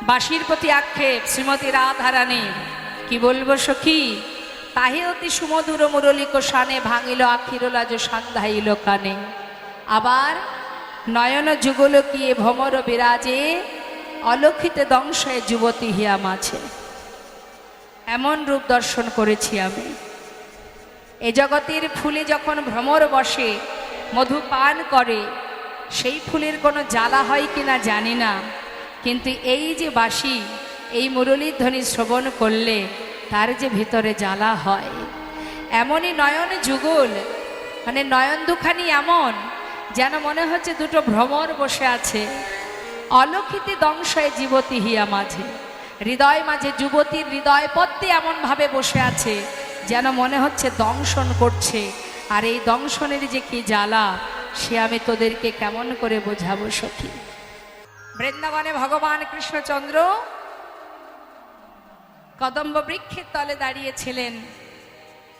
বাঁশির প্রতি আক্ষেপ শ্রীমতী রাধারানী। কি বলবো সখী, তাহে অতি সুমধুর মুরলিক শানে ভাঙিল আখির লাজ সান্ধাইল কানে। আবার নয়ন যুগলকিয়ে ভ্রমর বিরাজে অলক্ষিতে দংশয়ে যুবতী হিয়া মাছে। এমন রূপ দর্শন করেছি আমি। এ জগতের ফুলে যখন ভ্রমর বসে মধু পান করে, সেই ফুলের কোনো জ্বালা হয় কিনা জানি না, কিন্তু এই যে বাঁশি, এই মুরলীর ধ্বনি শ্রবণ করলে তার যে ভিতরে জ্বালা হয়। এমনই নয়ন যুগল, মানে নয়ন দুখানি এমন যেন মনে হচ্ছে দুটো ভ্রমর বসে আছে। অলক্ষিতে দংশয়ে যুবতী হিয়া মাঝে, হৃদয় মাঝে যুবতীর হৃদয় পদ্মে এমনভাবে বসে আছে যেন মনে হচ্ছে দংশন করছে। আর এই দংশনের যে কি জ্বালা, সে আমি তোদেরকে কেমন করে বোঝাবো সখী। বৃন্দাবনে ভগবান কৃষ্ণচন্দ্র কদম্ব বৃক্ষের তলে দাঁড়িয়েছিলেন,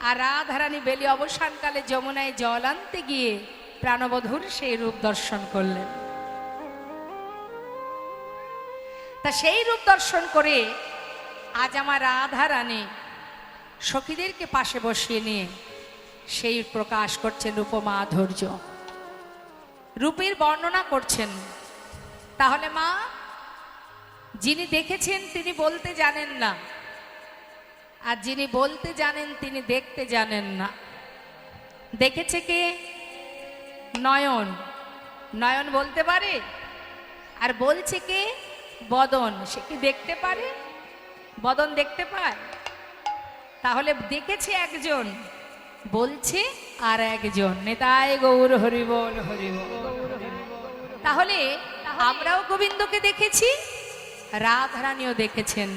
আর রাধারানী বেলি অবসানকালে যমুনায় জল আনতে গিয়ে প্রাণবধূর সেই রূপ দর্শন করলেন। তা সেই রূপ দর্শন করে আজ আমার রাধারানী সখীদেরকে পাশে বসিয়ে নিয়ে সেই প্রকাশ করছেন রূপমাধুর্য, রূপের বর্ণনা করছেন। তাহলে মা, যিনি দেখেছেন তিনি বলতে জানেন না, আর যিনি বলতে জানেন তিনি দেখতে জানেন না। দেখেছে কে? নয়ন। নয়ন বলতে পারে, আর বলছে কে? বদন। সে কি দেখতে পারে? বদন দেখতে পায়? তাহলে দেখেছে একজন, বলছে আর একজন। নেতাই গৌর হরিবল হরিবল। তাহলে আমরাও গোবিন্দকে দেখেছি, রাধারানীও দেখেছেন।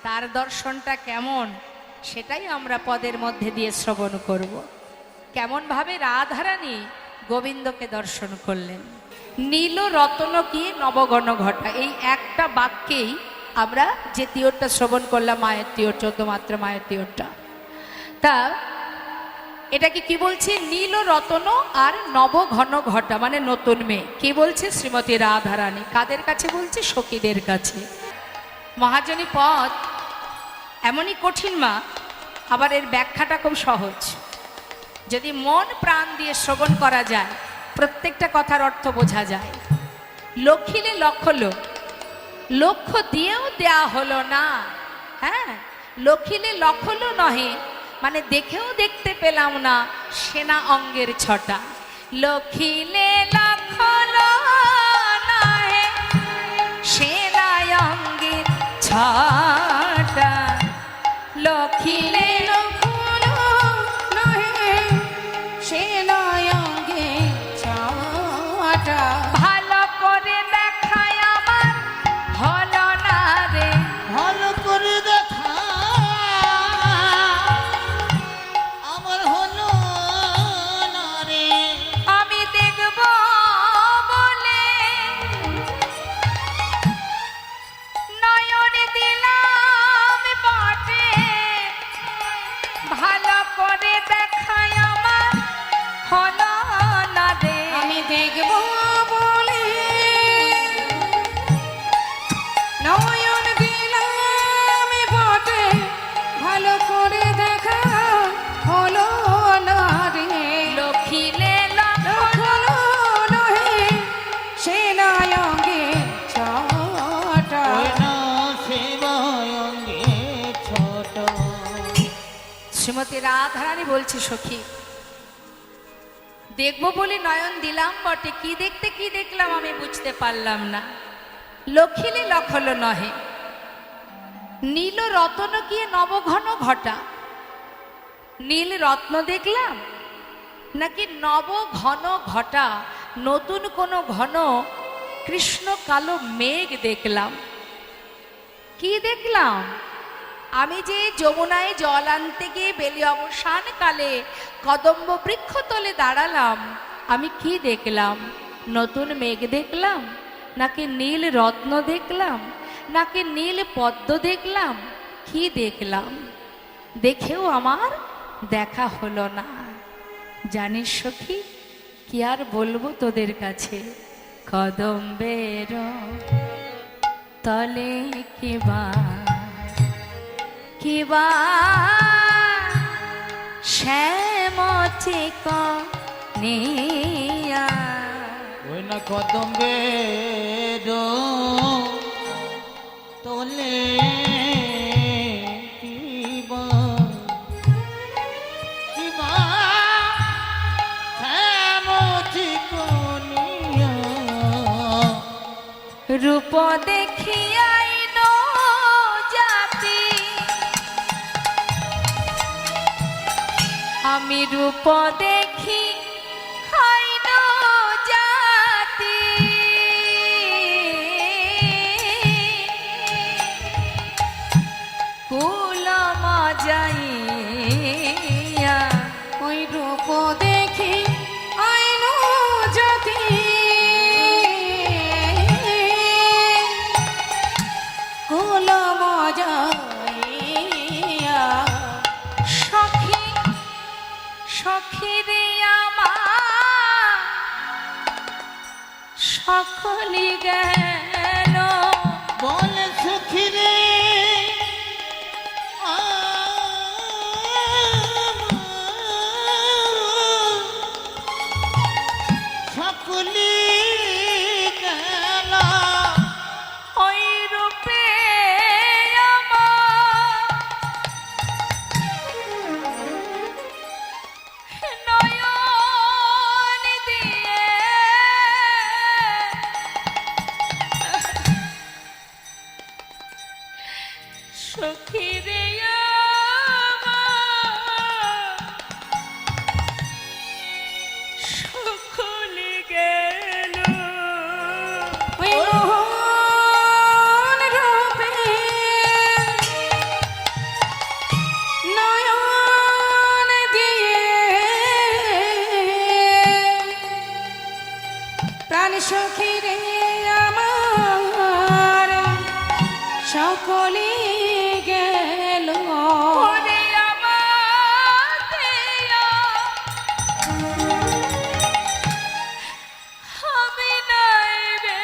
তার দর্শনটা কেমন সেটাই আমরা পদের মধ্যে দিয়ে শ্রবণ করব। কেমন ভাবে রাধারানী গোবিন্দকে দর্শন করলেন। নীল রতন কি নবগণ ঘটা, এই একটা বাক্যেই আমরা যে তিওরটা শ্রবণ করলাম, মায়ের তিওর, 14 মাত্র মায়ের তিওরটা, তা এটাকে কি বলছে? নীল রতন আর নবঘন ঘটা, মানে নতুন মেয়ে। কে বলছে? শ্রীমতী রাধারানী। কাদের কাছে বলছে? সখীদের কাছে। মহাজনী পদ এমনই কঠিন মা, আবার এর ব্যাখ্যাটা খুব সহজ। যদি মন প্রাণ দিয়ে শ্রবণ করা যায়, প্রত্যেকটা কথার অর্থ বোঝা যায়। লক্ষিলে লক্ষ লোক, লক্ষ্য দিয়েও দেয়া হলো না। হ্যাঁ, লক্ষিলে লক্ষ লো নহে, মানে দেখেও দেখতে পেলাম না সেনা অঙ্গের ছটা। লক্ষিলে লক্ষ লো নহে সেনা অঙ্গের ছটা। লক্ষিলে লক্ষ লো নহে সেনা অঙ্গের ছটা। ভালো করে দেখায় আমার হলো না রে, ভালো করে দেখা আমার হলো না রে। আমি দেখব বলে নয়ন দিলাম বটে। ভালো করে দেখায় আমার হলো না রে। আমি দেখব বলে নয়ন দিলাম বটে, ভালো করে দেখা হলো না রে। লক্ষিলে লখলো নহে সে নয়ঙ্গে ছটা। শ্রীমতী রাধারানী বলছে, সখী দেখবো বলে নয়ন দিলাম বটে, কি দেখতে কি দেখলাম আমি বুঝতে পারলাম না। লক্ষিলে লখল নহে, নীল রতন গিয়ে নবঘন ঘটা। নীল রত্ন দেখলাম নাকি নব ঘন ঘটা, নতুন কোনো ঘন কৃষ্ণ কালো মেঘ দেখলাম? কি দেখলাম? আমি যে যমুনায় জল আনতে গিয়ে বেলি অবসান কালে কদম্ব বৃক্ষ তলে দাঁড়ালাম, আমি কি দেখলাম? নতুন মেঘ দেখলাম, নাকি নীল রত্ন দেখলাম, নাকি নীল পদ্ম দেখলাম? কি দেখলাম? দেখেও আমার দেখা হলো না। জানিস সখী, কি আর বলবো তোদের কাছে, কদম্বের তলে কিবা কিবা শ্যামতি কনিয়া ওই না কদম্বের তোলে কিবা কিবা শ্যামতি কনিয়া রূপ দেখিয়াই নো জাতি আমি রূপ দেখি হাই নো জাতি কুল মজাইয়া ওই রূপ দেখি আইনো জাতি কুল মজাইয়া সখী সখী রে আমার সকলি গেল বল সখী রে সকলি গেল ওই রূপে আমার নয়ন দিয়ে সখী রে আমার সকলে গেল ওই মোহন রূপে নয়ন দিয়ে প্রাণ সখী রে আমার সকলে গেল ওরে আমার দেয়া আমি নাই রে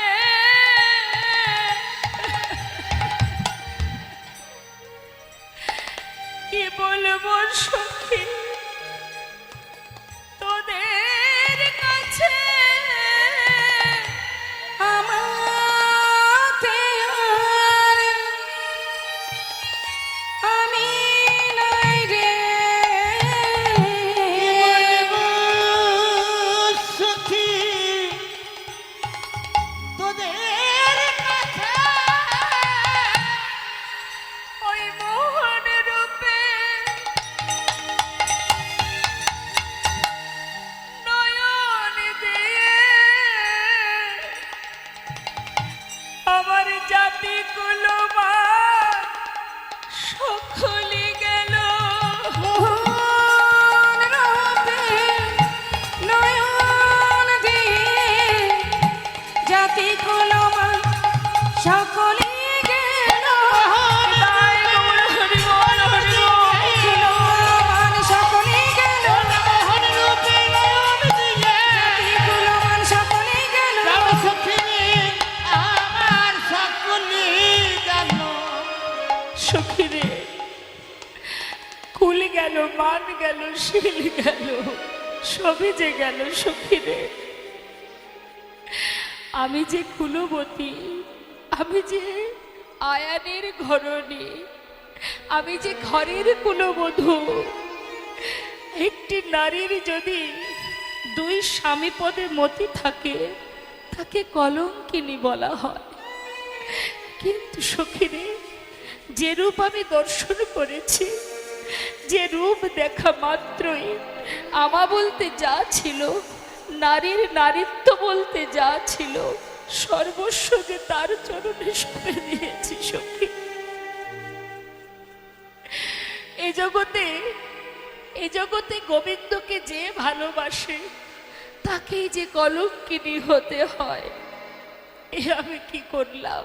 কি বলবো সখী তোদের কাছে আমাতে আর আমি নাই রে সখী তোদের কাছে ওই মোহন রূপে নয়ন দিয়ে আমার জাতি গুলো সকলে গেল মোহন রূপে নয়ন দিয়ে জাতি কুলমান সকলে গেল কুলমান সকলে গেল জাতি কুলমান সকলে গেল আমার সকলি গেল সখী রে কুল গেল মান গেল শিল গেল সবই যে গেল সখী রে আমি যে কুলবতী আমি যে আয়ানের ঘরণী আমি যে ঘরের কুলবধূ একটি নারীর যদি দুই স্বামী পদে মতি থাকে তাকে কলঙ্কিনী বলা হয় কিন্তু সখী রে যে রূপ আমি দর্শন করেছি যে রূপ দেখা মাত্রই আমা বলতে যা ছিল নারীর নারীত্ব বলতে যা ছিল সর্বস্ব যে তার চরণে সঁপে দিয়েছি সখী এই জগতে গোবিন্দকে যে ভালোবাসে তাকেই যে কলঙ্কিনী হতে হয় এ আমি কি করলাম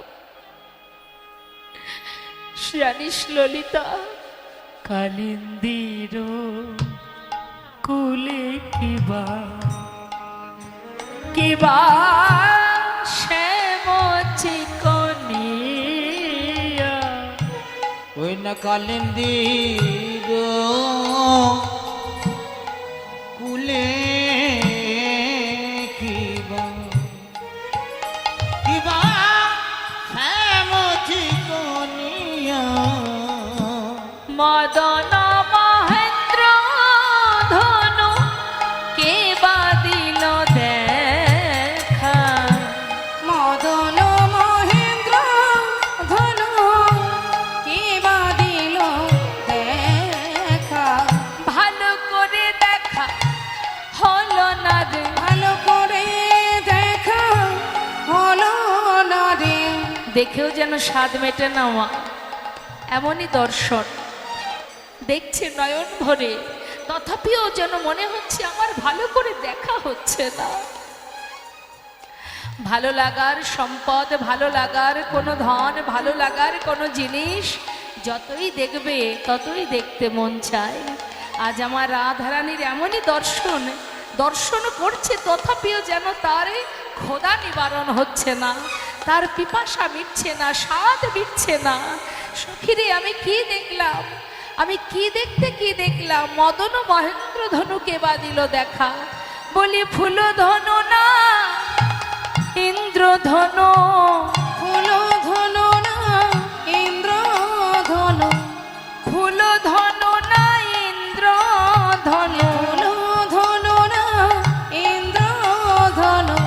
জানিস ললিতা কালিন্দির কুলে কিবা কিবা শ্যাম চিকনি না কালিন্দির কুলে কিবা শ্যামচি কনিয়া মদন মহেন্দ্র ধনু কে বা দিল দেখা। মদন মহেন্দ্র ধনু কে বা দিল দেখা। ভালো করে দেখা হলো না রে, ভালো করে দেখা হলো না রে। দেখেও যেন স্বাদ মেটে নেওয়া এমনই দর্শন দেখছে নয়ন ভরে, তথাপিও যেন মনে হচ্ছে আমার ভালো করে দেখা হচ্ছে না। ভালো লাগার সম্পদ, ভালো লাগার কোনো ধন, ভালো লাগার কোনো জিনিস যতই দেখবে ততই দেখতে মন চায়। আজ আমার রাধারানীর এমনই দর্শন, দর্শন করছে তথাপিও যেন তার ক্ষুধা নিবারণ হচ্ছে না, তার পিপাসা মিটছে না, স্বাদ মিটছে না। সখীরে আমি কি দেখলাম, আমি কি দেখলাম, মদন মহেন্দ্র ধনুকে বা দিল দেখা। বলি ফুল ধনু না ইন্দ্রধনু, ফুল ধনু না ইন্দ্র ধনু, ফুল ধনু না ইন্দ্রধনু, ফুল ধনু না ইন্দ্র ধনু।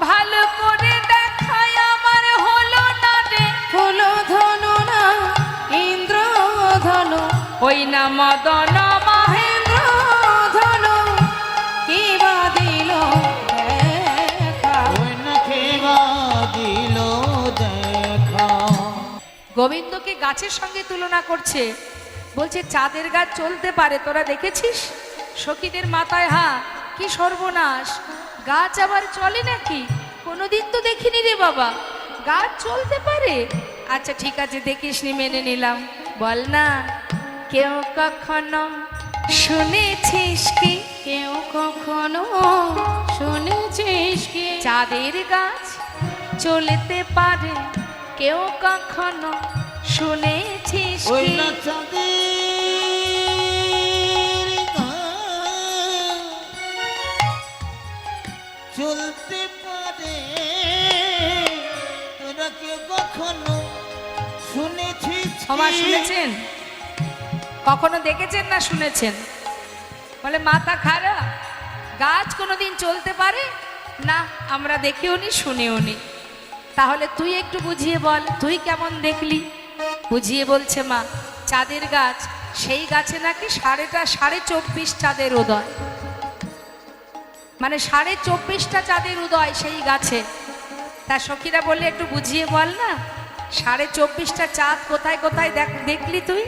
ভালো করে দেখায় আমার হলো না রে, ফুল ধনু না ইন্দ্র ধনু, ওই না মদন মহেন্দ্র মহেন্দ্র ধনু কি বা দিল দেখা। ওই না কেবা দিল দেখা গোবিন্দকে গাছের সঙ্গে তুলনা করছে, বলছে চাঁদের গাছ চলতে পারে, তোরা দেখেছিস? সখীদের মাথায় হা, কি সর্বনাশ, গাছ আবার চলে নাকি? কোনোদিন তো দেখিনি রে বাবা, গাছ চলতে পারে। আচ্ছা ঠিক আছে, দেখিসনি, মেনে নিলাম। বল না, কেউ কখনো শুনেছিস কি কেউ কখনো শুনেছিস কি চাঁদের গাছ চলতে পারে? কেউ কখনো শুনেছিস ওই কি? না চাঁদের গাছ চলতে পারে, তোরা কেউ কখনো শুনেছিস ক্ষমা কি? শুনেছেন? কখনো দেখেছেন না শুনেছেন? বলে মাথা খারাপ, গাছ কোনোদিন চলতে পারে না, আমরা দেখেও নি শুনেও নি। তাহলে তুই একটু বুঝিয়ে বল, তুই কেমন দেখলি? বুঝিয়ে বলছে মা, চাঁদের গাছ, সেই গাছে নাকি 24.5 চাঁদের উদয়, মানে 24.5টা চাঁদের উদয় সেই গাছে। তা সখীরা বললে একটু বুঝিয়ে বল না, 24.5টা চাঁদ কোথায় কোথায় দেখলি তুই?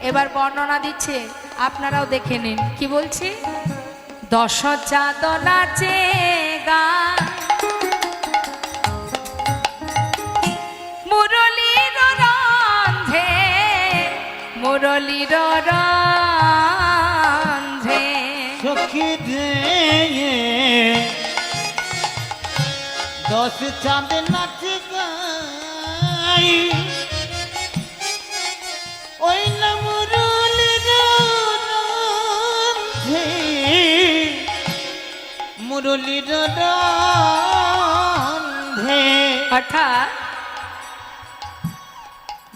এবার বর্ণনা দিচ্ছে, আপনারাও দেখে নিন কি বলছে। 10 চাঁদ নাচে গান, মুরলীর রন্ধে, মুরলীর রন্ধে। সখী রে 10 চাঁদ নাচ গাই, ওই না মুরলীর রন্ধে, মুরলীর রন্ধে। অর্থাৎ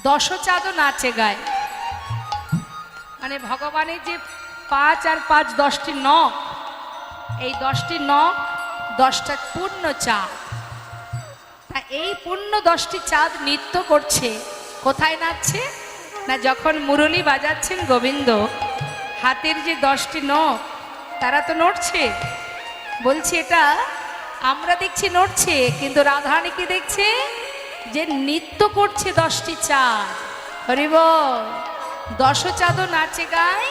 10 চাঁদও নাচে গায়, মানে ভগবানের যে 5 আর 5 10টি নখ, এই 10টি নখ 10টা পূর্ণ চাঁদ। তা এই পূর্ণ 10টি চাঁদ নৃত্য করছে, কোথায় নাচছে না, যখন মুরলী বাজাচ্ছেন গোবিন্দ, হাতের যে 10টি নখ তারা তো নড়ছে। বলছি এটা আমরা দেখছি নড়ছে, কিন্তু রাধারানী কি দেখছে যে নৃত্য করছে 10টি চাঁদ। হরি বল, 10 চাঁদও নাচে গায়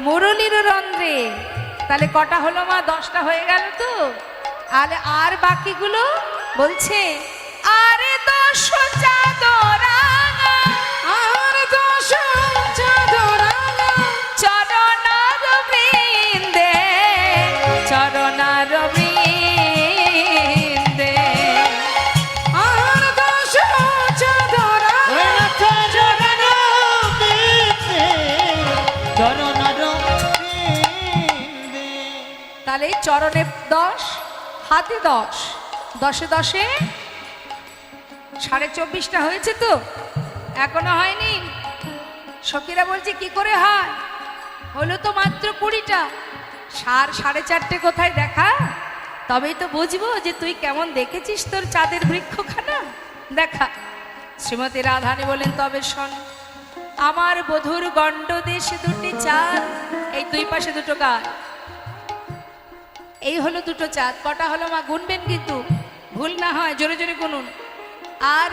মুরলীর রন্ধ্রে। তাহলে কটা হলো মা? 10টা হয়ে গেল তো। আর বাকিগুলো বলছে, আরে 10 চাঁদ রাঙা, আর 10 চাঁদ রাঙা, চরণার বৃন্দে, চরণার বৃন্দে। আর 10 চাঁদ রাঙা, ওই না চরণ তাহলে এই চরণে 10, হাতে 10, 10-এ 10-এ 24.5টা হয়েছে তো, এখনো হয়নি। সখীরা বলছে কি করে হয়, হলো তো মাত্র 20টা, 4.5 কোথায় দেখা, তবেই তো বুঝবো যে তুই কেমন দেখেছিস তোর চাঁদের বৃক্ষখানা, দেখা। শ্রীমতী রাধারানী বলেন তবে শোন, আমার বধুর গণ্ড দেশে 2টি চাঁদ, এই 2 পাশে 2টো গাছ, এই হলো 2টো চাঁদ। কটা হলো মা, গুনবেন কিন্তু ভুল না হয়, জোরে জোরে গুনুন। আর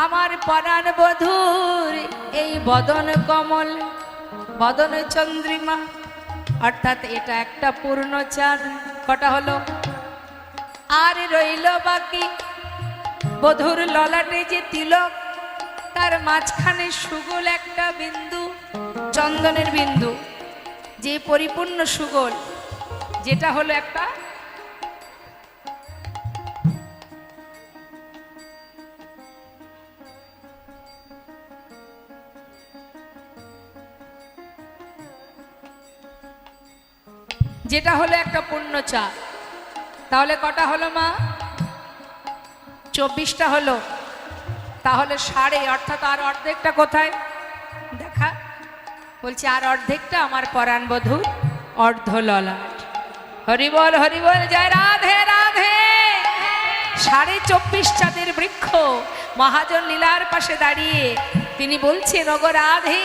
আমার পরাণ বধুর এই বদন কমল, বদন চন্দ্রিমা, অর্থাৎ এটা একটা পূর্ণ চাঁদ। কটা হলো? আর রইল বাকি বধুর ললাটে যে তিলক, তার মাঝখানে সুগোল একটা বিন্দু, চন্দনের বিন্দু, যে পরিপূর্ণ সুগোল, যেটা হলো একটা পূর্ণ চাঁদ। তাহলে কটা হলো মা? 24টা হলো। তাহলে 1.5, অর্থাৎ আর অর্ধেকটা কোথায় দেখা? বলছি আর অর্ধেকটা আমার পরাণ বধূর অর্ধ ললাট। হরিবল হরিবল, জয় রাধে রাধে। 24.5 চাঁদের বৃক্ষ মহাজন লীলার পাশে দাঁড়িয়ে তিনি বলছেন, ওগো রাধে,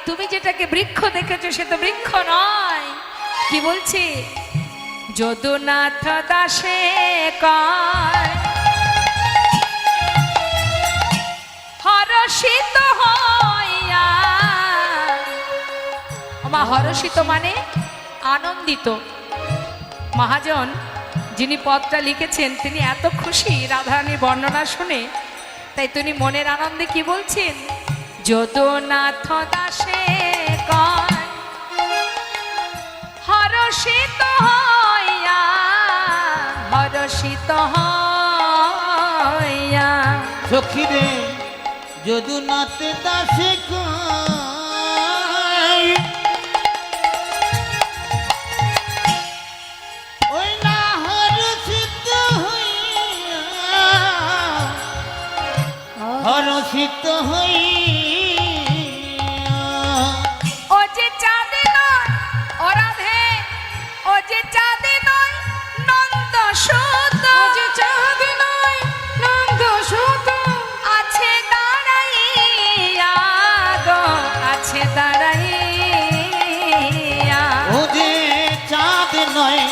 তুমি যেটাকে বৃক্ষ দেখেছো সে তো বৃক্ষ নয়। কি বলছে? যদুনাথ দাসে কয় হরষিত হইয়া, মা হরষিত মানে আনন্দিত। মহাজন যিনি পদটা লিখেছেন তিনি এত খুশি রাধারানীর বর্ণনা শুনে, তাই তিনি মনের আনন্দে কি বলছেন? যদুনাথ দাসে কয় হরষিত হইয়া, হরষিত হইয়া। সখীরে যদুনাথ দাসে কয় ওই না হরষিত হইয়া, হরষিত হইয়া। ও যে চাঁদে নয়, ও রাধে, ও যে চাঁদে নয় নন্দ সুত, ও যে চাঁদ নয় নন্দ সুত, আছে দাঁড়াইয়া গো, আছে দাঁড়াইয়া। ও যে চাঁদ নয়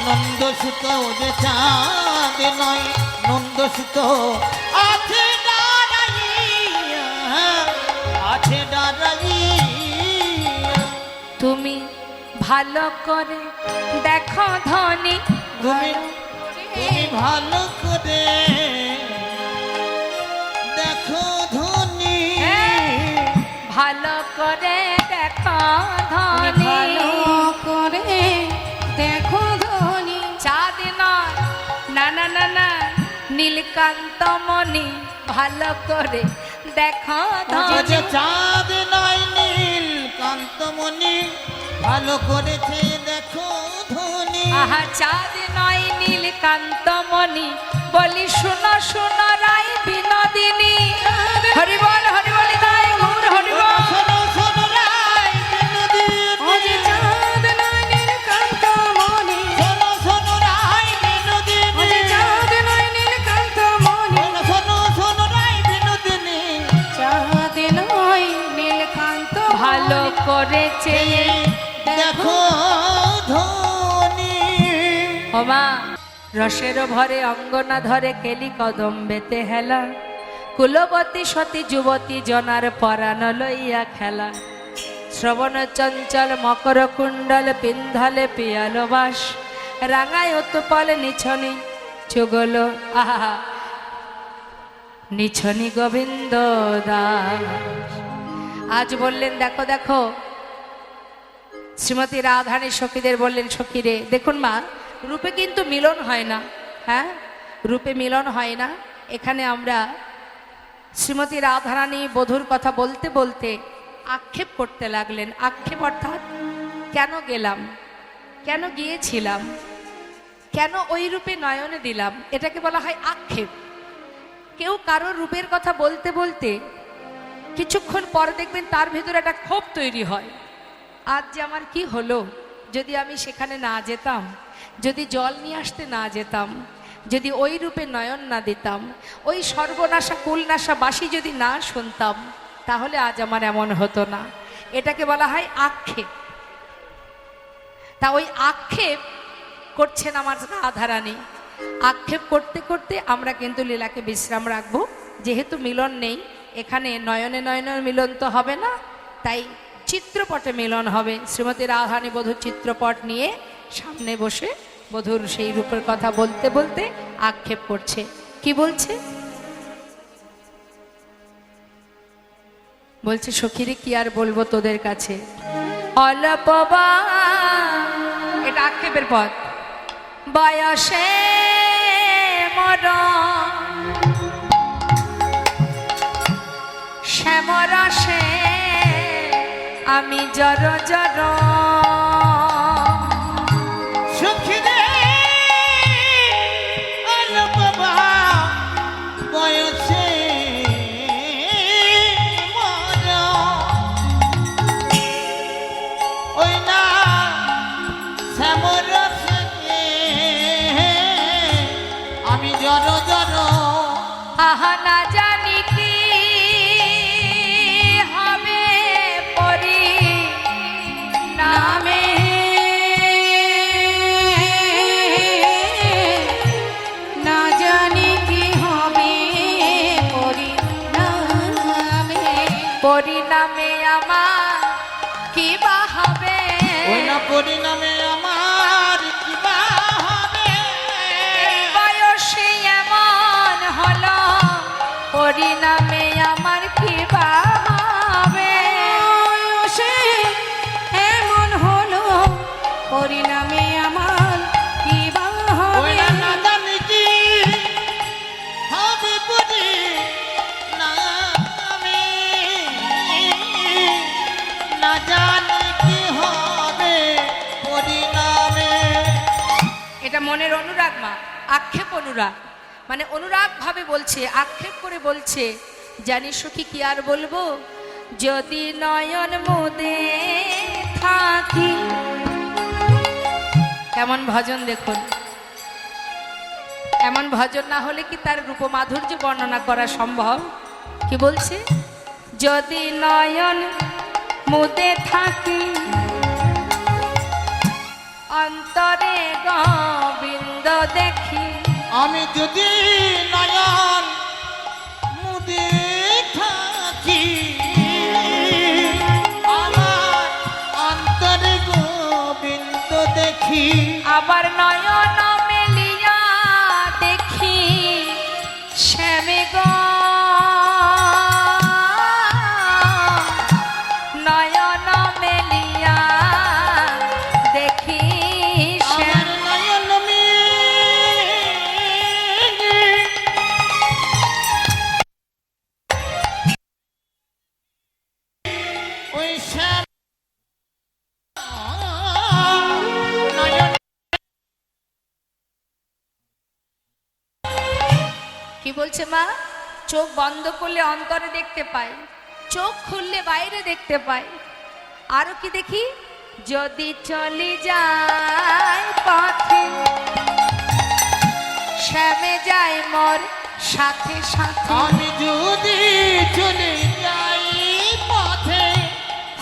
নন্দসুত, ও যে চাঁদ নয় নন্দসুত, আছে দাঁড়াইয়া, আছে দাঁড়াইয়া। তুমি ভালো করে দেখো ধনী, তুমি তুমি ভালো করে দেখো ধনী, ভালো করে দেখো তুমি ধনী। ভালো করে দেখো ধনী, চাঁদ নয়, না না না না, নীলকান্ত মণি, ভালো করে দেখো ও ধনী। যে চাঁদ নয় নীল কান্তমণি, ভালো করেছে দেখো ধনী। আহা চাঁদ নয় নীলকান্ত মণি, বলি শুনো শুনো রাই বিনোদিনী। হরিবল হরিবল তাই গৌর হরিবল। শোনো শোনো রাই বিনোদিনী, ও যে চাঁদ নয় নীলকান্ত মণি, শোনো শোনো রাই বিনোদিনী, ও যে চাঁদ নয় নীলকান্ত মণি, শোনো শোনো রাই বিনোদিনী। চাঁদ নয় নীলকান্ত ভালো করেছে দেখো ধনী। ওমা রসের ভরে অঙ্গনা ধরে কেলি কদম বেতে হেলা, কুলবতী সতী যুবতী জনার পরাণ লইয়া খেলা। শ্রবণ চঞ্চল মকর কুণ্ডল পিন্ধলে পিয়াল বাস, রাঙায় উৎপল নিছনি চুগল, আহা নিছনি গোবিন্দ দাস। আজ বললেন দেখো দেখো, শ্রীমতী রাধারানী সখীদের বললেন, সখীরে দেখুন মা, রূপে কিন্তু মিলন হয় না, হ্যাঁ রূপে মিলন হয় না। এখানে আমরা শ্রীমতী রাধারানী বধূর কথা বলতে বলতে আক্ষেপ করতে লাগলেন। আক্ষেপ অর্থাৎ কেন গেলাম, কেন গিয়েছিলাম, কেন ওই রূপে নয়নে দিলাম, এটাকে বলা হয় আক্ষেপ। কেউ কারোর রূপের কথা বলতে বলতে কিছুক্ষণ পর দেখবেন তার ভেতরে একটা ক্ষোভ তৈরি হয়। আজ যে আমার কি হলো, যদি আমি সেখানে না যেতাম, যদি জল নিয়ে আসতে না যেতাম, যদি ওই রূপে নয়ন না দিতাম, ওই সর্বনাশা কুলনাশা বাসি যদি না শুনতাম, তাহলে আজ আমার এমন হতো না। এটাকে বলা হয় আক্ষেপ। তা ওই আক্ষেপ করছেন আমার রাধারানী। আক্ষেপ করতে করতে আমরা কিন্তু লীলাকে বিশ্রাম রাখবো। যেহেতু মিলন নেই এখানে, নয়নে নয়নের মিলন তো হবে না, তাই চিত্রপটে মিলন হবে। শ্রীমতী রাধারানী বধূর চিত্রপট নিয়ে সামনে বসে বধূর সেই রূপের কথা বলতে বলতে আক্ষেপ করছে। কি বলছে? বলছে, সখীরে কি আর বলবো তোদের কাছে, অলপবা, এটা আক্ষেপের পথ, বয়সে মর শ্যামরসে আমি জর জর, সখী রে আলো বাবা বয়সে মরা, ওই না শ্যামরসে আমি জর জর, আহা না জানি কি হবে পরি নামে, না জানি কি হবে পরিণামে, পরিণামে আমার কি বা হবে, ওই না পরিণামে আমার কি বা হবে, বয়সে এমন হলো পরিণামে আমার কি বা হবে, বয়সে এমন হলো পরিণামে আমার কি বা ওই হবে, না না জানি কি হবে পরি নামে, না জানি কি হবে পরিণামে। এটা মনের অনুরাগ মা, আক্ষেপ অনুরাগ, মানে অনুরাগ ভাবে বলছে, আক্ষেপ করে বলছে, জানিস সখী কি আর বলবো, যদি নয়ন মুদে থাকি। কেমন ভজন দেখুন, এমন ভজন না হলে কি তার রূপমাধুর্য বর্ণনা করা সম্ভব? কি বলছে, যদি নয়ন মুদে থাকি অন্তরে গোবিন্দ দেখি, আমি যদি নয়ন মুদে থাকি আমার অন্তরে গোবিন্দ দেখি, আবার নয়ন মেলিয়া দেখি শ্যামে গো, নয়ন মেলিয়া দেখি আমার নয়ন ওই শ্যাম নয়ন। কি বলছে মা, চোখ বন্ধ করলে অন্তরে দেখতে পাই, চোখ খুললে বাইরে দেখতে পাই, আরো কি দেখি, যদি চলি যায় পথে শ্যামে যাই মোর সাথে সাথে, আমি যদি চলে যাই পথে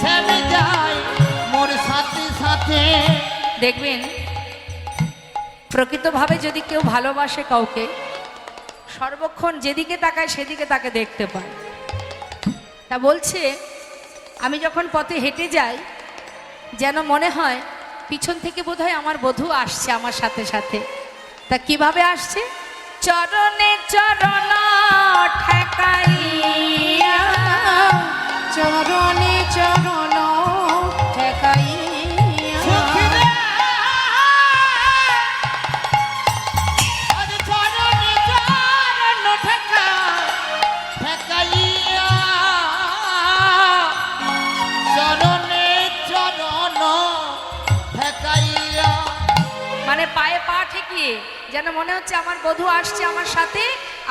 শ্যামে যাই মোর সাথে সাথে। দেখবেন প্রকৃতভাবে যদি কেউ ভালোবাসে কাউকে, সর্বক্ষণ যেদিকে তাকায় সেদিকে তাকে দেখতে পায়। তা বলছে, আমি যখন পথে হেঁটে যাই যেন মনে হয় পিছন থেকে বোধহয় আমার বধূ আসছে আমার সাথে সাথে। তা কিভাবে আসছে, চরণে চরণ ঠেকাইয়া, চরণে চরণ ঠেকাইয়া, সখী রে, আরে চরণে চরণ ঠেকাইয়া, চরণে চরণ ঠেকাইয়া, দিয়ে, যেন মনে হচ্ছে আমার বধূ আসছে আমার সাথে,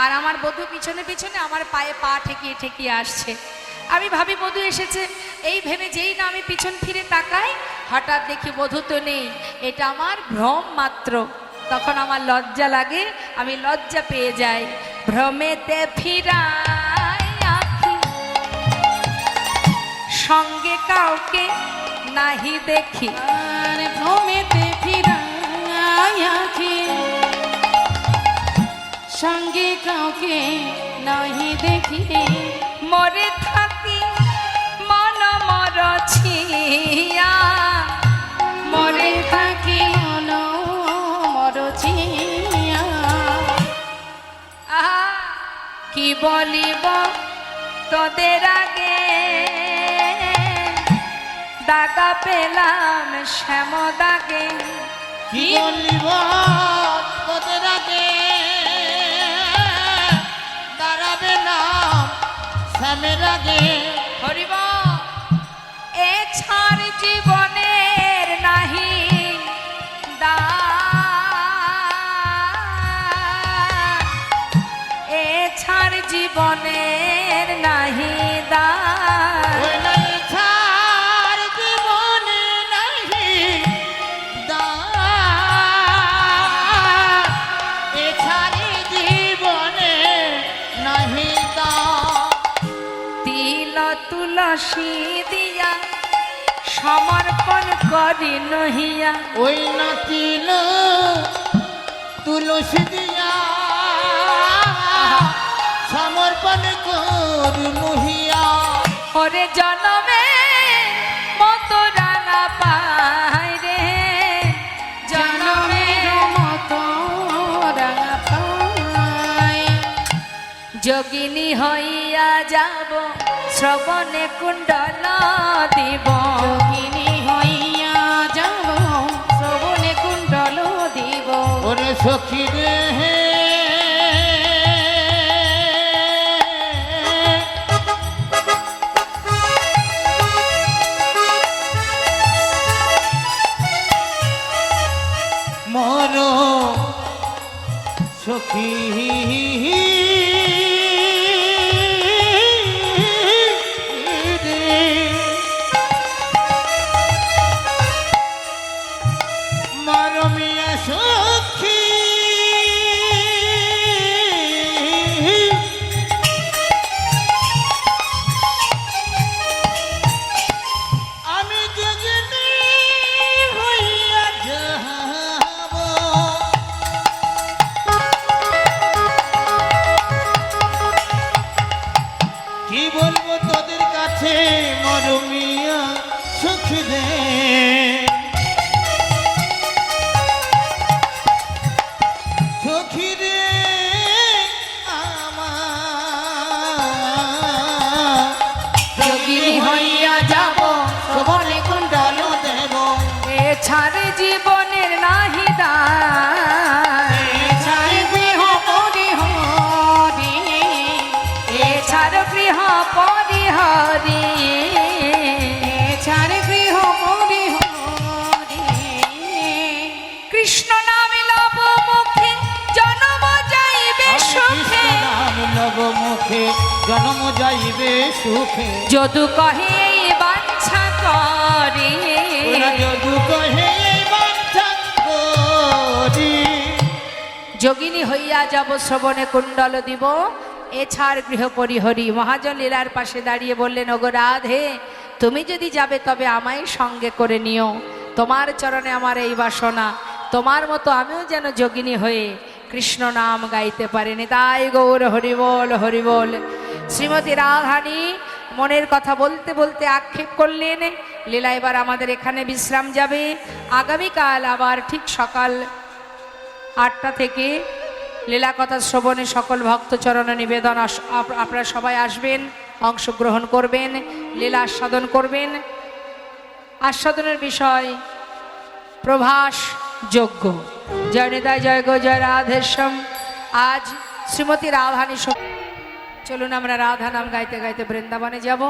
আর আমার বধূ পিছনে পিছনে আমার পায়ে পা ঠেকিয়ে ঠেকিয়ে আসছে। আমি ভাবি বধূ এসেছে, এই ভেবে যেই না আমি পিছন ফিরে তাকাই, হঠাৎ দেখি বধূ তো নেই, এটা আমার ভ্রম মাত্র। তখন আমার লজ্জা লাগে, আমি লজ্জা পেয়ে যাই। ভ্রমেতে ফিরাই আঁখি, সঙ্গে কাউকে নাহি দেখি। আর ভ্রমেতে ফিরাই আঁখি, সঙ্গে কাউকে নাহি দেখি। মরে থাকি মন মরছিয়া, মরে থাকি মন মরছিয়া। আহা কি বলিব তোদের আগে, দাগা পেলাম শ্যাম দাগে। কি বলিব তোদের আগে, দাঁড়াবে না শ্যামের আগে। হরিব এ ছাড় জীবনের নাহি দান, এ ছাড় জীবনের নাহি দান। ওই নাই ছাড় জীবনে নাহি দান, এ ছাড় জীবনে নাহি দান। তিল তুলসী দিয়া সমর্পণ করি নহিয়া, ওই নাচিল তুলসী দিয়া সমর্পণ করু নহিয়া। ওরে জনমে মতো রাঙা পাই রে, জনমে জনমের মতো রাঙা পাই। যোগিনী হইয়া যাব, শ্রবণে কুণ্ডল দিব। যোগিনী হইয়া যাব, শ্রবণে কুণ্ডল দিব। ওরে সখী রে মর সখী রে, মারমিয়া সখী আমি যোগিনী হইয়া যাব। কি বলবো তোদের কাছে মরমিয়া সখী রে, সখী রে আমার, যোগিনী হইয়া যাব, শ্রবণে কুণ্ডল দেব। এ ছাড় জীবনের নাহি দান, ছাড় গৃহ পরিহরি, এ ছাড় গৃহ পরিহরি। ছাড় গৃহ পরিহরি। কৃষ্ণ নাম লব মুখে জন্ম যাইবে সুখে, নাম লব মুখে জন্ম যাইবে সুখে। যদু কহে এই বাঞ্ছা করি, ওরা যদু কহে বাঞ্ছা করি। যোগিনী হইয়া যাব, শ্রবণে কুণ্ডল দিব, এ ছাড় গৃহ পরিহরি। মহাজন লীলার পাশে দাঁড়িয়ে বললেন, ওগো রাধে, তুমি যদি যাবে তবে আমায় সঙ্গে করে নিও। তোমার চরণে আমার এই বাসনা, তোমার মতো আমিও যেন যোগিনী হয়ে কৃষ্ণ নাম গাইতে পারিনি। তাই গৌর হরিবোল হরিবোল। শ্রীমতী রাধারানী মনের কথা বলতে বলতে আক্ষেপ করলেন, লীলা এবার আমাদের এখানে বিশ্রাম যাবে। আগামীকাল আবার ঠিক সকাল 8টা থেকে লীলা কথা শ্রবণে সকল ভক্তচরণ নিবেদন, আপনারা সবাই আসবেন, অংশগ্রহণ করবেন, লীলা আস্বাদন করবেন। আস্বাদনের বিষয় প্রভাস যজ্ঞ। জয় নিতাই, জয় গো, জয় রাধেশ্বম। আজ শ্রীমতী রাধারানী। চলুন আমরা রাধা নাম গাইতে গাইতে বৃন্দাবনে যাব।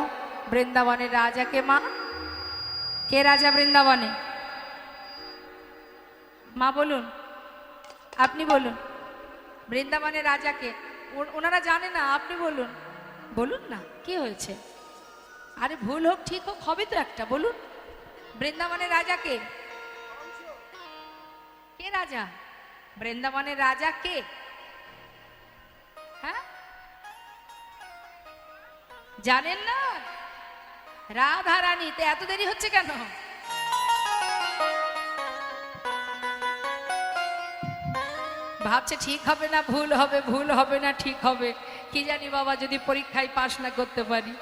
বৃন্দাবনের রাজাকে মা, কে রাজা বৃন্দাবনে? মা বলুন। আপনি বলুন বৃন্দাবনের রাজাকে। ওনারা জানে না, আপনি বলুন। বলুন না কি হয়েছে? আরে ভুল হোক ঠিক হোক হবে তো একটা, বলুন বৃন্দাবনের রাজাকে। কে রাজা? বৃন্দাবনের রাজা কে? হ্যাঁ জানেন না? রাধা রানী। তো এত দেরি হচ্ছে কেন? ভাবছে ঠিক হবে না ভুল হবে, ভুল হবে না ঠিক হবে। কি জানি বাবা, যদি পরীক্ষায় পাশ না করতে পারি।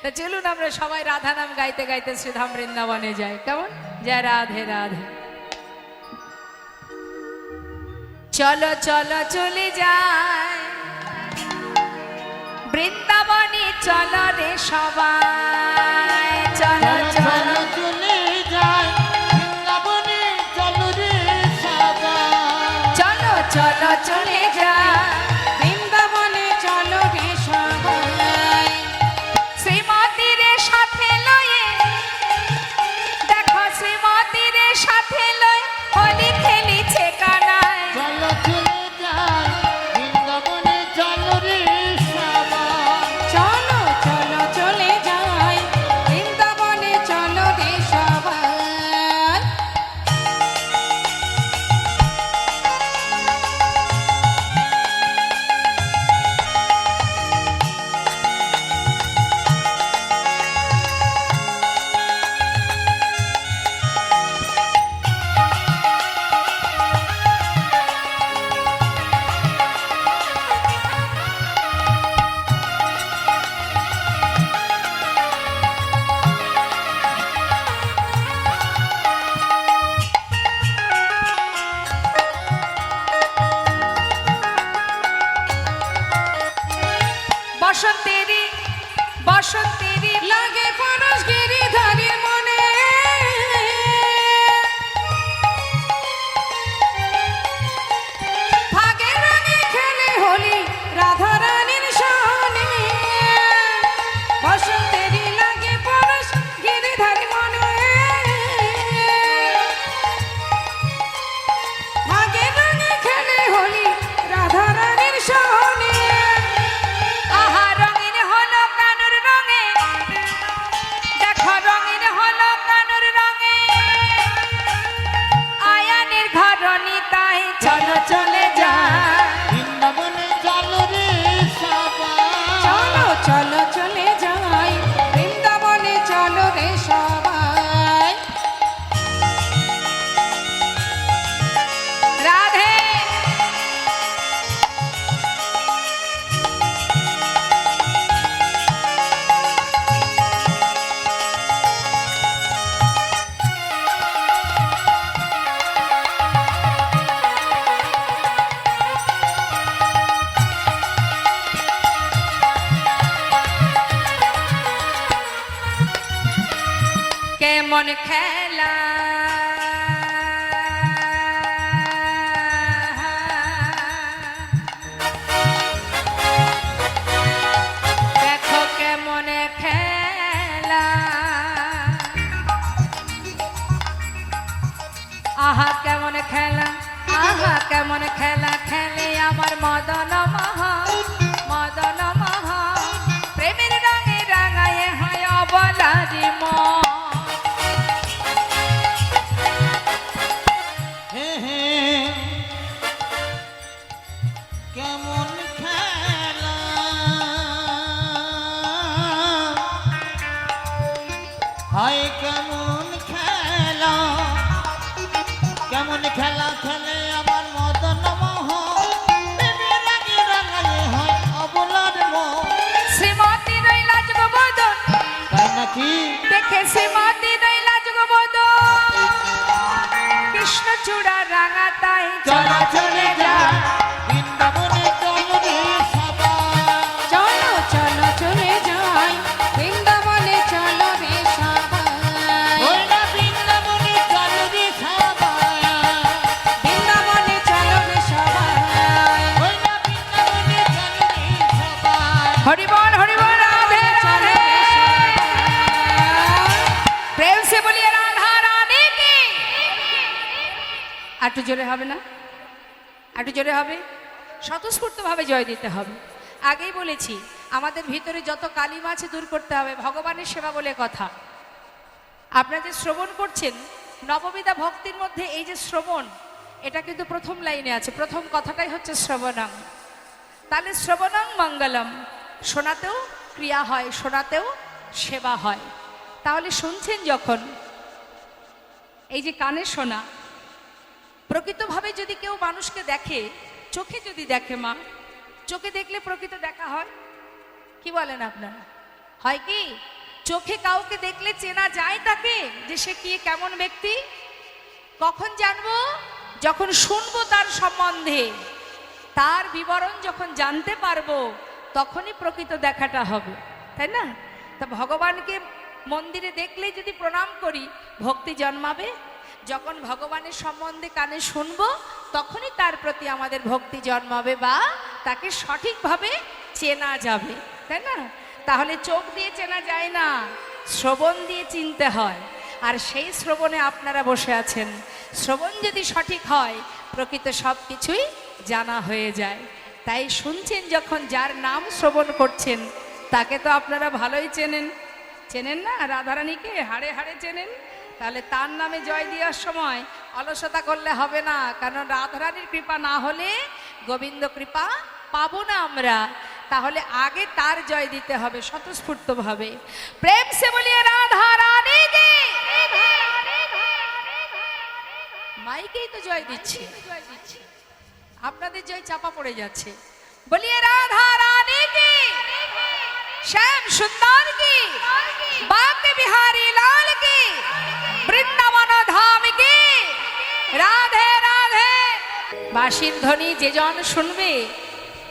তা চলুন আমরা সবাই রাধা নাম গাইতে গাইতে শ্রীধাম বৃন্দাবনে যাই। কেমন? জয় রাধে রাধে। চলো চলো চলে যাই বৃন্দাবনে, চলো রে সবাই। চলো চলো চলে যায় বৃন্দাবনে, চলো রে সবাই। চলো চলো চলে যাই বৃন্দাবনে চলো রে সবাই। শ্রীমতীর সাথে লয়ে, দেখো শ্রীমতীর সাথে লয়ে হোলি খেলিছে কানায়। চলো চলে যায় বৃন্দাবনে, চলো রে সবাই। চলো চলো চলে যাই বৃন্দাবনে চলো রে সবাই। বসন্তেরি বসন্তেরি লাগে পরশ গিরিধারীর মনে, ভাগে রঙে খেলে হোলি রাধা রানীর সনে। বসন্তেরই লাগে পরশ গিরিধারীর মনে, ভাগে রঙে খেলে হোলি রাধা রানীর সনে। আহা রঙিন হলো কানুর রঙে, দেখো রঙিন হলো কানুর রঙে। আয়ানের ঘরণী তাই চলো চলে যায় বৃন্দাবনে চলো রে সবাই। চলো চলো চলে যাই বৃন্দাবনে চলো রে সবাই। রাধে। কেমন খেলা দেখো কেমন খেলা, আহা কেমন খেলা, আহা কেমন খেলা খেলে আমার মদন মহা, মদন মহা। প্রেমের রঙে রাঙায়ে হয় অবলারি মন। হে হে কেমন খেলা, হায় কেমন খেলা, কেমন খেলা খেলে আমার মদন মোহন। প্রেমের রাগে রাঙায়ে হয় অবলার মন। শ্রীমতী রইলা যুগবদন, তাই নাকি? দেখে শ্রীমতী রইলা যুগবদন। কৃষ্ণচূড়া রাঙা তাই চলো চলে যায় বৃন্দাবনে চলো রে সবাই। চলো চলো চলে যাই বৃন্দাবনে চলো রে সবাই। ওই না বৃন্দাবনে চলো রে সবাই। বৃন্দাবনে চলো রে সবাই। ওই না বৃন্দাবনে চলো রে সবাই। হরিবল হরিবল রাধে চলো রাধে। রে সবাই। একটু জোরে হবে না? একটু জোরে হবে। স্বতঃস্ফূর্তভাবে জয় দিতে হবে। আগেই বলেছি আমাদের ভিতরে যত কালিমা আছে দূর করতে হবে। ভগবানের সেবা বলে কথা। আপনারা যে শ্রবণ করছেন, নববিধা ভক্তির মধ্যে এই যে শ্রবণ, এটা কিন্তু প্রথম লাইনে আছে। প্রথম কথাটাই হচ্ছে শ্রবণাং। তাহলে শ্রবণাং মঙ্গলম, শোনাতেও ক্রিয়া হয়, শোনাতেও সেবা হয়। তাহলে শুনছেন যখন, এই যে কানে শোনা, প্রকৃতভাবে যদি কেউ মানুষকে দেখে, চোখে যদি দেখে, মা চোখে দেখলে প্রকৃত দেখা হয়? কি বলেন আপনারা? হয় কি? চোখে কাউকে দেখলে চেনা যায় তাকে, যে সে কি কেমন ব্যক্তি? কখন জানবো? যখন শুনবো তার সম্বন্ধে, তার বিবরণ যখন জানতে পারবো, তখনই প্রকৃত দেখাটা হবে, তাই না? তা ভগবানকে মন্দিরে দেখলেই যদি প্রণাম করি, ভক্তি জন্মাবে। যখন ভগবানের সম্বন্ধে কানে শুনবো, তখনই তার প্রতি আমাদের ভক্তি জন্মাবে, বা তাকে সঠিকভাবে চেনা যাবে, তাই না? তাহলে চোখ দিয়ে চেনা যায় না, শ্রবণ দিয়ে চিনতে হয়। আর সেই শ্রবণে আপনারা বসে আছেন। শ্রবণ যদি সঠিক হয়, প্রকৃত সব কিছুই জানা হয়ে যায়। তাই শুনছেন যখন, যার নাম শ্রবণ করছেন, তাকে তো আপনারা ভালোই চেনেন। চেনেন না? রাধারানীকে হাড়ে হাড়ে চেনেন। তাহলে তার নামে জয় দেওয়ার সময় অলসতা করলে হবে না, কারণ রাধারানীর কৃপা না হলে গোবিন্দ কৃপা পাবো না আমরা। তাহলে আগে তার জয় দিতে হবে স্বতঃস্ফূর্তভাবে। প্রেম সে বলিয়ে রাধা রানী কে। মাইকেই তো জয় দিচ্ছি, আপনাদের জয় চাপা পড়ে যাচ্ছে। বলিয়ে রাধা রানী কে, শ্যাম সুন্দর কি, বাঁকে বিহারি লাল কি, বৃন্দাবন ধাম কি, রাধে রাধে। বাঁশির ধ্বনি যে জন শুনবে,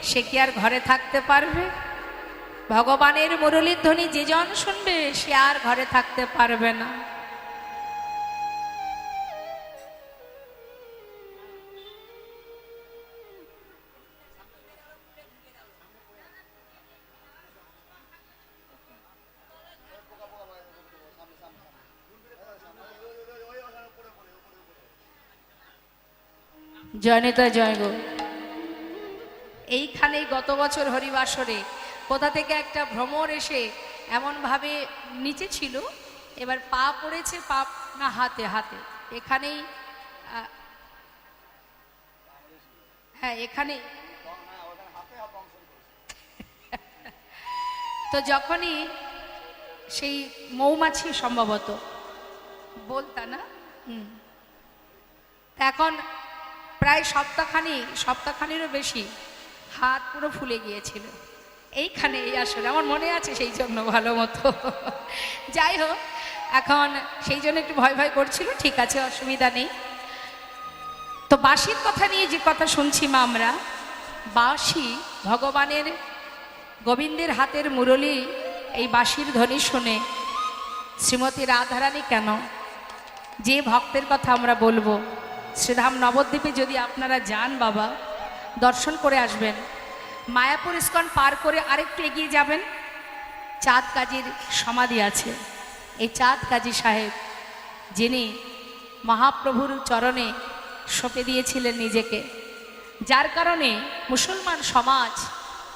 সে কি আর ঘরে থাকতে পারবে? ভগবানের মুরলীর ধ্বনি যে জন শুনবে, সে আর ঘরে থাকতে পারবে না। জয়নিতা জয় গো। এইখানেই গত বছর হরিবাসরে কোথা থেকে একটা ভ্রমর এসে এমনভাবে নিচে ছিল, এবার পা পড়েছে, পা না হাতে, হাতে এখানেই, হ্যাঁ এখানে। তো যখনই সেই মৌমাছি সম্ভবত বলতা না, এখন প্রায় সপ্তাহখানিরও বেশি হাত পুরো ফুলে গিয়েছিল এইখানে, এই আসলে আমার মনে আছে সেই জন্য ভালো মতো। যাই হোক, এখন সেই জন্য একটু ভয় ভয় করছিল। ঠিক আছে, অসুবিধা নেই। তো বাঁশির কথা নিয়ে যে কথা শুনছি মা, আমরা বাঁশি ভগবানের গোবিন্দের হাতের মুরলী, এই বাঁশির ধ্বনি শুনে শ্রীমতী রাধারানী কেন, যে ভক্তের কথা আমরা বলবো, শ্রীধাম নবদ্বীপে যদি আপনারা যান বাবা, দর্শন করে আসবেন। মায়াপুর ইস্কন পার করে আরেকটু এগিয়ে যাবেন, চাঁদ কাজীর সমাধি আছে। এই চাঁদ কাজী সাহেব, যিনি মহাপ্রভুর চরণে সঁপে দিয়েছিলেন নিজেকে, যার কারণে মুসলমান সমাজ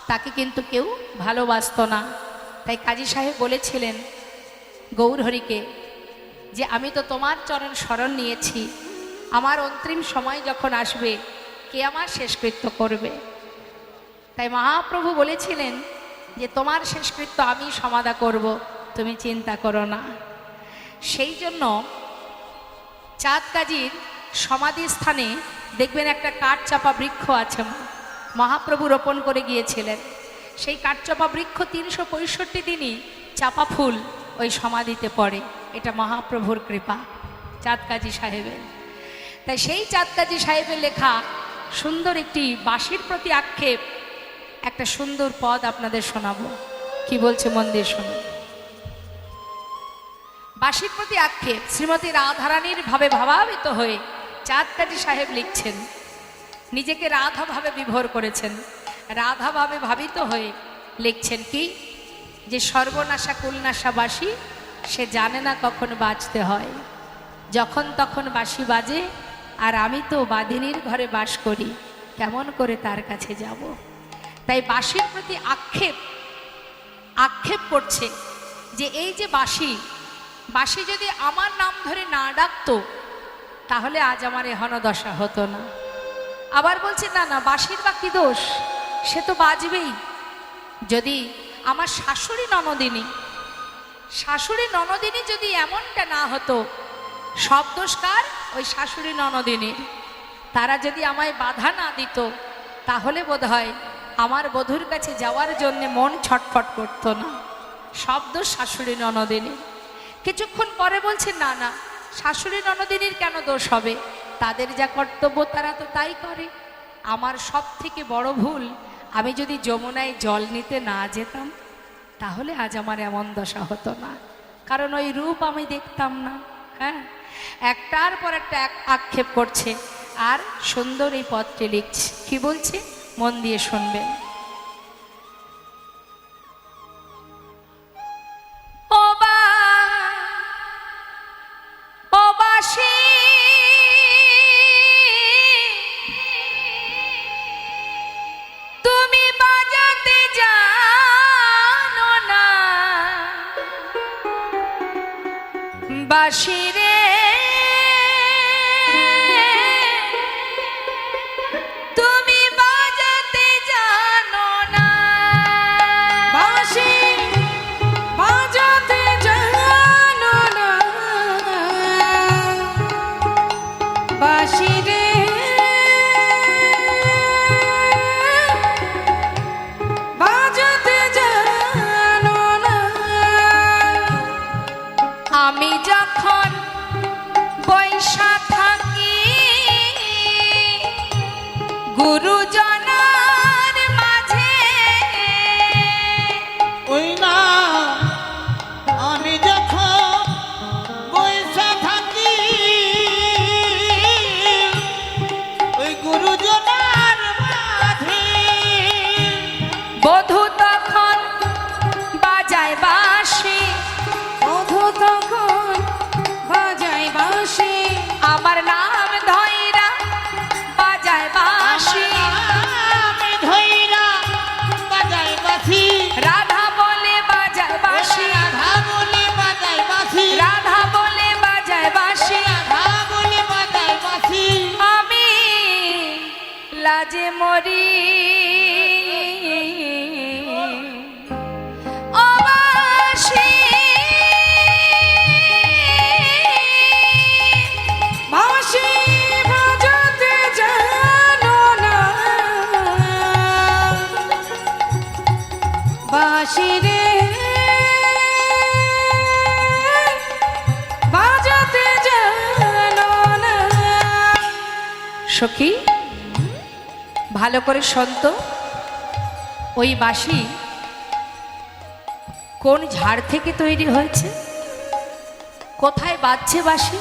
তাকে কিন্তু কেউ ভালোবাসত না। তাই কাজী সাহেব বলেছিলেন গৌরহরিকে, যে আমি তো তোমার চরণ শরণ নিয়েছি, আমার অন্তিম সময় যখন আসবে, কে আমার শেষকৃত্য করবে? তাই মহাপ্রভু বলেছিলেন যে তোমার শেষকৃত্য আমি সমাধা করব, তুমি চিন্তা করো না। সেই জন্য চাঁদ কাজীর সমাধি স্থানে দেখবেন একটা কাঠচাপা বৃক্ষ আছে, মহাপ্রভু রোপণ করে গিয়েছিলেন। সেই কাঠচাপা বৃক্ষ 365 দিনই চাপা ফুল ওই সমাধিতে পড়ে। এটা মহাপ্রভুর কৃপা চাঁদ কাজী সাহেবের। তাই সেই চাঁদ কাজী সাহেবের লেখা সুন্দর একটি বাঁশির প্রতি আক্ষেপ, একটা সুন্দর পদ আপনাদের শোনাবো। কি বলছে মন দিয়ে শুনুন। বাঁশির প্রতি আক্ষেপ, শ্রীমতী রাধারানীর ভাবে ভাবাবিত হয়ে চাঁদ কাজী সাহেব লিখছেন, নিজেকে রাধা ভাবে বিভোর করেছেন, রাধা ভাবে ভাবিত হয়ে লিখছেন কি, যে সর্বনাশা কুলনাশা বাঁশি, সে জানে না কখন বাজতে হয়, যখন তখন বাঁশি বাজে, আর আমি তো বাঁধিনীর ঘরে বাস করি, কেমন করে তার কাছে যাব? তাই বাঁশির প্রতি আক্ষেপ করছে যে এই যে বাঁশি যদি আমার নাম ধরে না ডাকতো তাহলে আজ আমার এহন দশা হতো না। আবার বলছে না না, বাঁশির বা কি দোষ, সে তো বাজবেই। যদি আমার শাশুড়ি ননদিনী যদি এমনটা না হতো, সব দোষ কার? ওই শাশুড়ি ননদিনীর। তারা যদি আমায় বাধা না দিত তাহলে বোধহয় আমার বধূর কাছে যাওয়ার জন্য মন ছটফট করতো না। সব দোষ শাশুড়ি ননদিনীর। কিছুক্ষণ পরে বলছে না না, শাশুড়ি ননদিনীর কেন দোষ হবে? তাদের যা কর্তব্য তারা তো তাই করে। আমার সব থেকে বড় ভুল, আমি যদি যমুনায় জল নিতে না যেতাম তাহলে আজ আমার এমন দশা হতো না, কারণ ওই রূপ আমি দেখতাম না। হ্যাঁ, একটার পর একটা আক্ষেপ করছে আর সুন্দর এই পত্রে লিখছে। কি বলছে মন দিয়ে শুনবেন। ও বাঁশি তুমি বাজাতে জানো না, বাঁশি রে তুমি বাজাতে জানো না, বাঁশি বাজাতে জানো না, বাঁশি রে বাজাতে জানো না। আমি যখন বৈশা থাকি গুরুজনার মাঝে, ওই না আমি যখন বসে থাকি ওই গুরুজনার মাঝে, বধূ তখন বাজায় বাঁশি, বধূ তখন বাজায় বাঁশি, আমার নাম ধইরা বাজায় বাঁশি, আমি ধইরা বাজাই বাঁশি, রাধা বলে বাজায় বাঁশি, রাধা বলে বাজাই বাঁশি, রাধা বলে বাজায় বাঁশি, রাধা বলে বাজাই বাঁশি, আমি লাজে মরি। ও বাঁশি বাঁশি বাজাতে জানো না, বাঁশি রে বাজাতে জানো না। সখী ভালো করে শোনত, ওই বাঁশি কোন ঝাড় থেকে তৈরি হয়েছে, কোথায় বাজছে বাঁশি,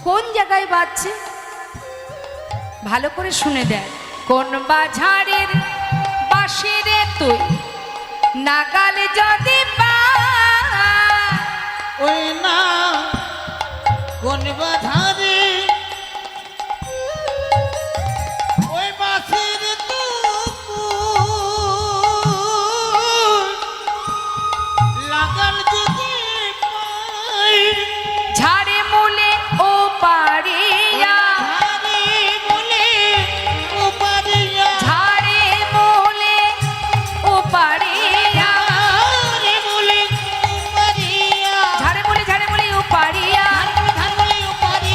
কোন জায়গায় বাজছে, ভালো করে শুনে দেয়। কোন বাঝারের বাঁশি রে তুই নাগাল যদি পা, ওই না কোন বাধারে ওই বাঁশির লাগাল যদি পাই, ঝাড়ে মূলে ও পারিয়া, ঝাড়ে বলে ও পারিয়া, ঝাড়ে মূলে ও পারিয়া, ঝাড়ে বলে ও পারিয়া, ঝাড়ে মূলে ও পারিয়া, ঝাড়ে বলে ও পারিয়া,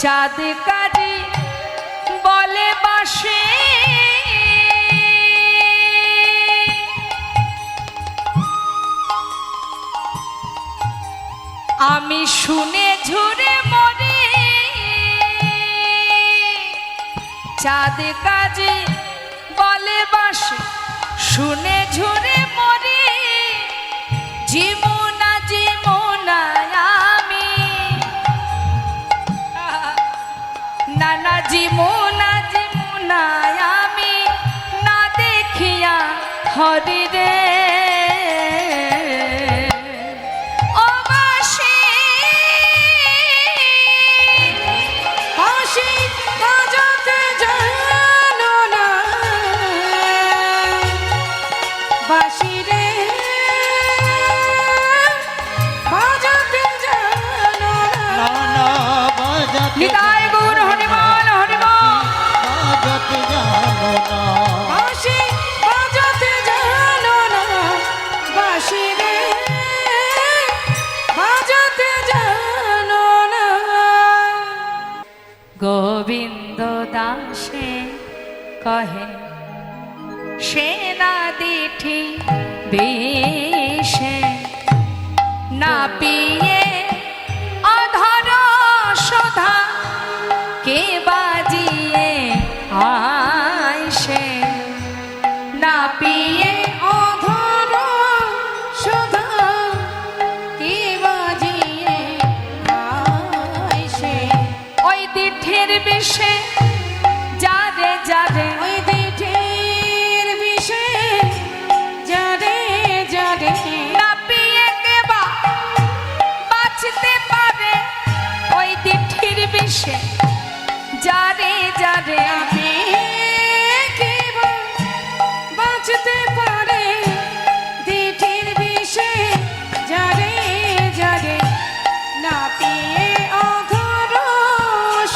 চাঁদ কাজী বলে বাসে আমি শুনে ঝুরে মরে চাঁদ কাজী বলে বাসে শুনে ঝুরে মরে জীবনা জীবনা আমি নানা জীবনা জীবনা আমি না দেখিয়া হরি রে নিতাই গৌর হরিবল হরিবল বাজাতে জানো না বাঁশি বাজাতে জানো না বাঁশি রে বাজাতে জানো না গোবিন্দ দাসে কহে সেনা দিঠি বিষে না পিয়ে অধর শোধা কে বাজিয়ে আইসে না পিয়ে অধর সুধা কি বাজিয়ে আইসে ওই দিঠের বিষে যারে যারে ওই দিঠের বিষে যারে যারে না পিয়ে কেবা বাঁচতে পারে ওই দিঠির বিষে যারে যারে আমি কেবল বাঁচতে পারে দিঠির বিষে যারে যারে না পিয়ে অধর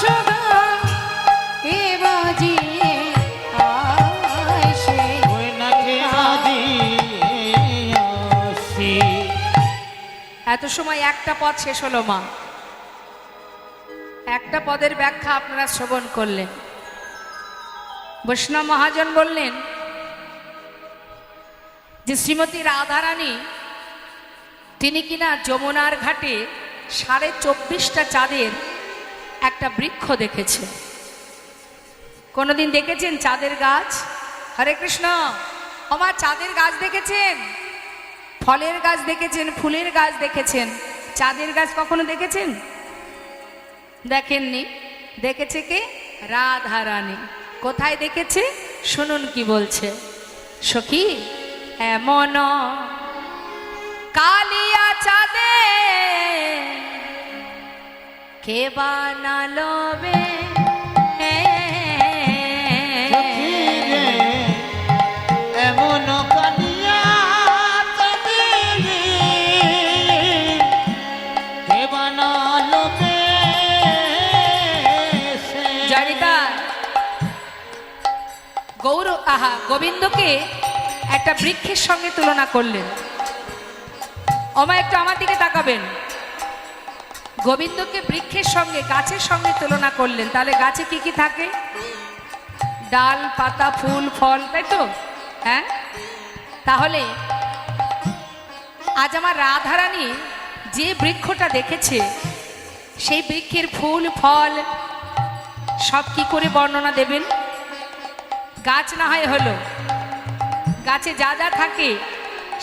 সুধা কে বাজিয়ে আইসে ওই নাকি আসি এত সময় একটা পদ শেষ হলো মা একটা পদের ব্যাখ্যা আপনারা শ্রবণ করলেন বৈষ্ণব মহাজন বললেন যে শ্রীমতী রাধারানী তিনি কিনা যমুনার ঘাটে 24.5টা চাঁদের একটা বৃক্ষ দেখেছে কোনোদিন দেখেছেন চাঁদের গাছ হরে কৃষ্ণ আমার চাঁদের গাছ দেখেছেন ফলের গাছ দেখেছেন ফুলের গাছ দেখেছেন চাঁদের গাছ কখনো দেখেছেন দেখেননি দেখেছে কে রাধারানী কোথায় দেখেছে শুনুন কি বলছে সখী এমন কালিয়া চাঁদে কে বানালো বে সখী রে, এমন কালিয়া চাঁদে রে, কে বানালো বেশে? জয়িতা গৌর গোবিন্দকে একটা বৃক্ষের সঙ্গে তুলনা করলেন ওমা একটু আমার দিকে তাকাবেন গোবিন্দকে বৃক্ষের সঙ্গে গাছের সঙ্গে তুলনা করলেন তাহলে গাছে কি কি থাকে ডাল পাতা ফুল ফল তাই তো হ্যাঁ তাহলে আজ আমার রাধারানী যে বৃক্ষটা দেখেছে সেই বৃক্ষের ফুল ফল সব কি করে বর্ণনা দেবেন গাছ না হয় হলো গাছে যা যা থাকে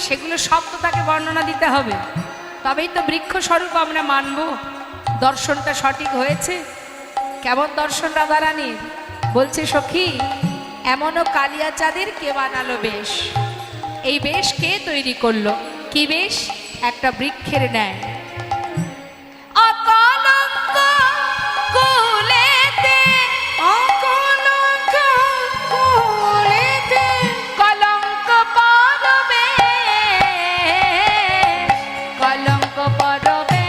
সেগুলো সব তো তাকে বর্ণনা দিতে হবে তবেই তো বৃক্ষ স্বরূপ আমরা মানব দর্শনটা সঠিক হয়েছে কেমন দর্শন রাধারানীর বলছে সখী এমনও কালিয়া চাঁদের কে বানালো বেশ এই বেশ কে তৈরি করলো কি বেশ একটা বৃক্ষের ন্যায় অকলঙ্ক কুলেতে অকলঙ্ক কুলেতে কলঙ্ক পরবে কলঙ্ক পরবে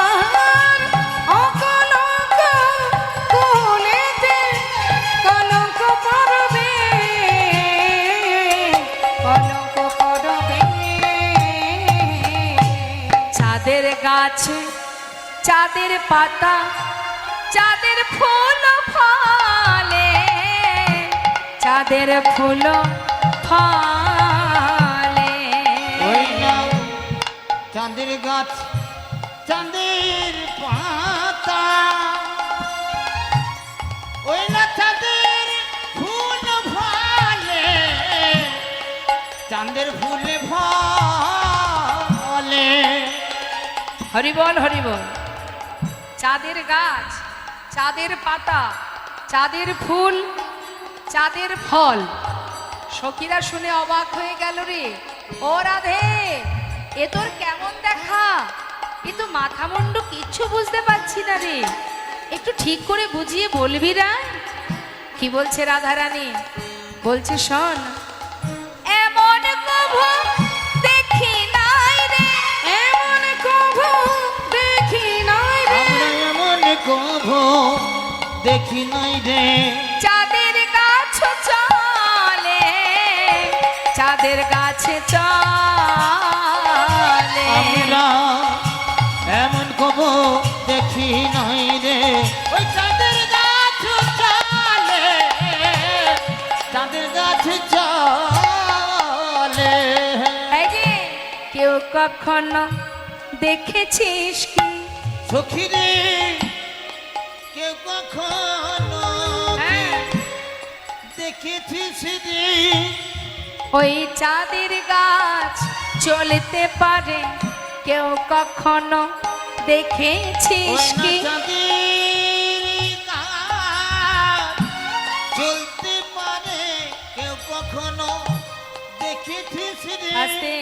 আর অকলঙ্ক কুলেতে কলঙ্ক পড়বে কলঙ্ক পড়বে চাঁদের গাছে চাঁদের পাতা চাঁদের ফুল ফলে চাঁদের ফুল ফলে ওই না চাঁদের গাছ চাঁদের পাতা ওই না চাঁদের ফুল ফলে চাঁদের ফুলে ফলে হরিবল হরিবল চাঁদের গাছ চাঁদের পাতা চাঁদের ফুল চাঁদের ফল সখীরা শুনে অবাক হয়ে গেল রে। ও রাধে, এ তোর কেমন দেখা? এ তো মাথা মুন্ডু কিচ্ছু বুঝতে পারছি না রে, একটু ঠিক করে বুঝিয়ে বলবি না। কি বলছে রাধারানী? বলছে শোন, এমন কভু দেখি নাই রে, এমন কভু দেখি নাই রে, আমরা এমন কভু দেখি নাই রে, চাঁদের গাছ চলে চাঁদের গাছে চলে আমরা এমন কভু দেখি নাই রে, ওই চাঁদের গাছ চলে চাঁদের গাছ চলে। এই যে কেউ কখনো দেখেছিস কি? সখী রে কেউ কখনো হ্যাঁ। দেখেছিস রে, ওই চাঁদের গাছ চলতে পারে, কেউ কখনো দেখেছিস ওই না কি? চাঁদের গাছ চলতে পারে কেউ কখনো দেখেছিস রে, আস্তে